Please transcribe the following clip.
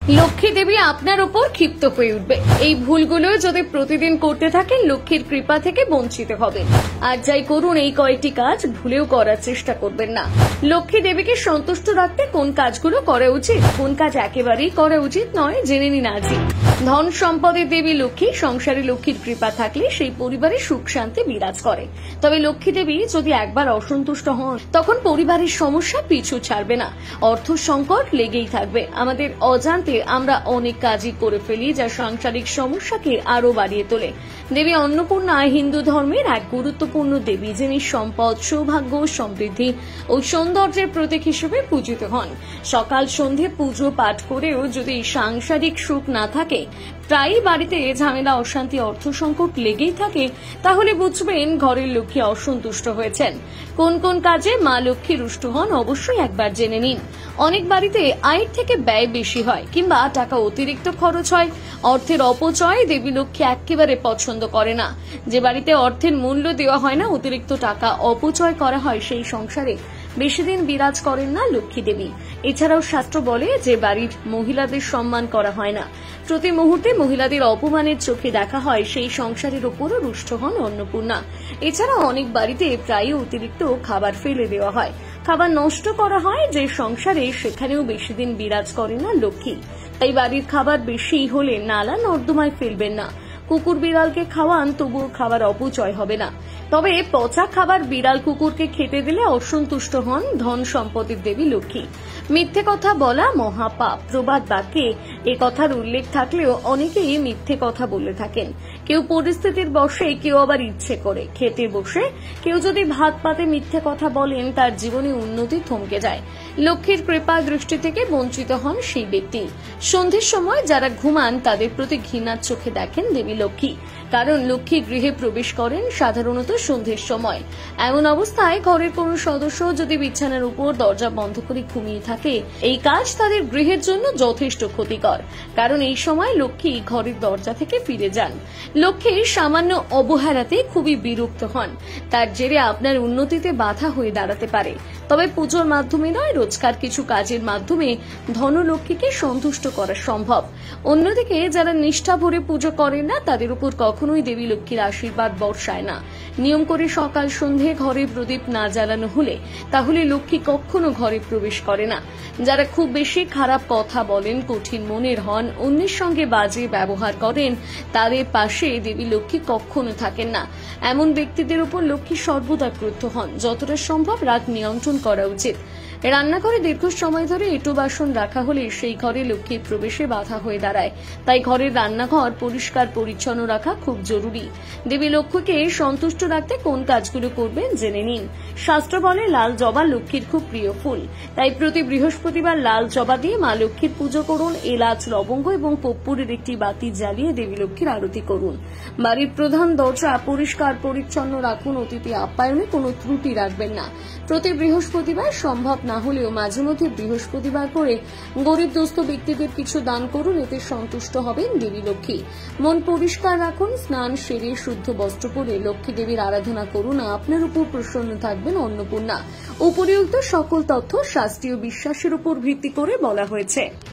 লক্ষ্মী দেবী আপনার উপর ক্ষিপ্ত হয়ে উঠবে। এই ভুলগুলো যদি প্রতিদিন করতে থাকেন লক্ষ্মীর কৃপা থেকে বঞ্চিত হবেন। আর যাই করুন এই কয়েকটি কাজ ভুলেও করার চেষ্টা করবেন না। লক্ষ্মী দেবীকে সন্তুষ্ট রাখতে কোন কাজগুলো করা উচিত, কোন কাজ একেবারেই করা উচিত নয় জেনে নিন আজই। ধন সম্পদের দেবী লক্ষ্মী, সংসারে লক্ষ্মীর কৃপা থাকলে সেই পরিবারে সুখ শান্তি বিরাজ করে। তবে লক্ষ্মী দেবী যদি একবার অসন্তুষ্ট হন তখন পরিবারের সমস্যা পিছু ছাড়বে না, অর্থ সংকট লেগেই থাকবে। আমাদের অজান্তে আমরা অনেক কাজই করে ফেলি যা সাংসারিক সমস্যাকে আরো বাড়িয়ে তোলে। দেবী অন্নপূর্ণা হিন্দু ধর্মের এক গুরুত্বপূর্ণ দেবী, যিনি সম্পদ, সৌভাগ্য, সমৃদ্ধি ও সৌন্দর্যের প্রতীক হিসেবে পূজিত হন। সকাল সন্ধে পুজো পাঠ করেও যদি সাংসারিক সুখ না থাকে, প্রায়ই বাড়িতে ঝামেলা, অশান্তি, অর্থ সংকট লেগেই থাকে, তাহলে বুঝবেন ঘরের লক্ষ্মী অসন্তুষ্ট হয়েছেন। কোন কোন কাজে মা লক্ষ্মী রুষ্ট হন অবশ্যই একবার জেনে নিন। অনেক বাড়িতে আয়ের থেকে ব্যয় বেশি হয় কিংবা টাকা অতিরিক্ত খরচ হয়। অর্থের অপচয় দেবী লক্ষ্মী একেবারে পছন্দ করে না। যে বাড়িতে অর্থের মূল্য দেওয়া হয় না, অতিরিক্ত টাকা অপচয় করা হয়, সেই সংসারে বেশি দিন বিরাজ করেন না লক্ষ্মী দেবী। এছাড়াও শাস্ত্র বলে যে বাড়ির মহিলাদের সম্মান করা হয় না, প্রতি মুহূর্তে মহিলাদের অপমানের চোখে দেখা হয়, সেই সংসারের উপরও রুষ্ট হন অন্নপূর্ণা। এছাড়া অনেক বাড়িতে প্রায় অতিরিক্ত খাবার ফেলে দেওয়া হয়, খাবার নষ্ট করা হয় যে সংসারে, সেখানেও বেশি দিন বিরাজ করে না লক্ষ্মী। তাই বাড়ির খাবার বেশি হলে নালা নর্দমায় ফেলবেন না। কুকুর বিড়ালকে খাওয়ান, তবুও খাবার অপচয় হবে না। তবে পচা খাবার বিড়াল কুকুরকে খেতে দিলে অসন্তুষ্ট হন ধন সম্পদের দেবী লক্ষ্মী। মিথ্যে কথা বলা মহাপাপ, প্রবাদ বাক্যে এ কথার উল্লেখ থাকলেও অনেকেই মিথ্যে কথা বলে থাকেন। কেউ পরিস্থিতির বশে, কেউ আবার ইচ্ছে করে। খেতে বসে কেউ যদি ভাত পাতে মিথ্যে কথা বলেন, তার জীবনে উন্নতি থমকে যায়, লক্ষ্মীর কৃপা দৃষ্টি থেকে বঞ্চিত হন সেই ব্যক্তি। সন্ধ্যের সময় যারা ঘুমান তাদের প্রতি ঘৃণার চোখে দেখেন দেবী লক্ষ্মী, কারণ লক্ষ্মী গৃহে প্রবেশ করেন সাধারণত সন্ধ্যের সময়। এমন অবস্থায় ঘরের কোন সদস্য যদি বিছানার উপর দরজা বন্ধ করে ঘুমিয়ে থাকে, এই কাজ তাদের গৃহের জন্য যথেষ্ট ক্ষতিকর, কারণ এই সময় লক্ষ্মী ঘরের দরজা থেকে ফিরে যান। লক্ষ্মী সামান্য অবহেলাতে খুবই বিরক্ত হন, তার জেরে আপনার উন্নতিতে বাধা হয়ে দাঁড়াতে পারে। তবে পুজোর মাধ্যমে নয়, রোজকার কিছু কাজের মাধ্যমে ধনলক্ষ্মীকে সন্তুষ্ট করা সম্ভব। অন্যদিকে যারা নিষ্ঠা ভরে পুজো করেন না, তাদের উপর কখনোই দেবী লক্ষ্মীর আশীর্বাদ বর্ষায় না। নিয়ম করে সকাল সন্ধে ঘরে প্রদীপ না জ্বালানো হলে তাহলে লক্ষ্মী কখনো ঘরে প্রবেশ করে না। যারা খুব বেশি খারাপ কথা বলেন, কঠিন মনের হন, অন্যের সঙ্গে বাজে ব্যবহার করেন, তাদের পাশে দেবী লক্ষ্মী কখনো থাকেন না। এমন ব্যক্তিদের উপর লক্ষ্মী সর্বদা ক্রুদ্ধ হন। যতটা সম্ভব রাগ নিয়ন্ত্রণ করা উচিত। রান্নাঘরে দীর্ঘ সময় ধরে এঁটো বাসন রাখা হলে সেই ঘরে লক্ষ্মীর প্রবেশে বাধা হয়ে দাঁড়ায়। তাই ঘরের রান্নাঘর পরিষ্কার পরিচ্ছন্ন রাখা খুব জরুরি। দেবী লক্ষ্মীকে সন্তুষ্ট রাখতে কোন কাজগুলো করবেন জেনে নিন। শাস্ত্র বলে লাল জবা লক্ষ্মীর খুব প্রিয় ফুল, তাই প্রতি বৃহস্পতিবার লাল জবা দিয়ে মা লক্ষ্মীর পুজো করুন। এলাচ, লবঙ্গ এবং কর্পূরের একটি বাতি জ্বালিয়ে দেবী লক্ষ্মীর আরতি করুন। বাড়ির প্রধান দরজা পরিষ্কার পরিচ্ছন্ন রাখুন। অতিথি আপ্যায়নে কোনো ত্রুটি রাখবেন না। প্রতি বৃহস্পতিবার সম্ভব না হলেও মাঝে মধ্যে বৃহস্পতিবার করে গরিব দুস্থ ব্যক্তিদের কিছু দান করুন, এতে সন্তুষ্ট হবেন দেবী লক্ষ্মী। মন পরিষ্কার রাখুন, স্নান সেরে শুদ্ধ বস্ত্র পরে লক্ষ্মী দেবীর আরাধনা করুন। আপনার উপর প্রসন্ন থাকবেন অন্নপূর্ণা। উপরিউক্ত সকল তথ্য শাস্ত্রীয় বিশ্বাসের উপর ভিত্তি করে বলা হয়েছে।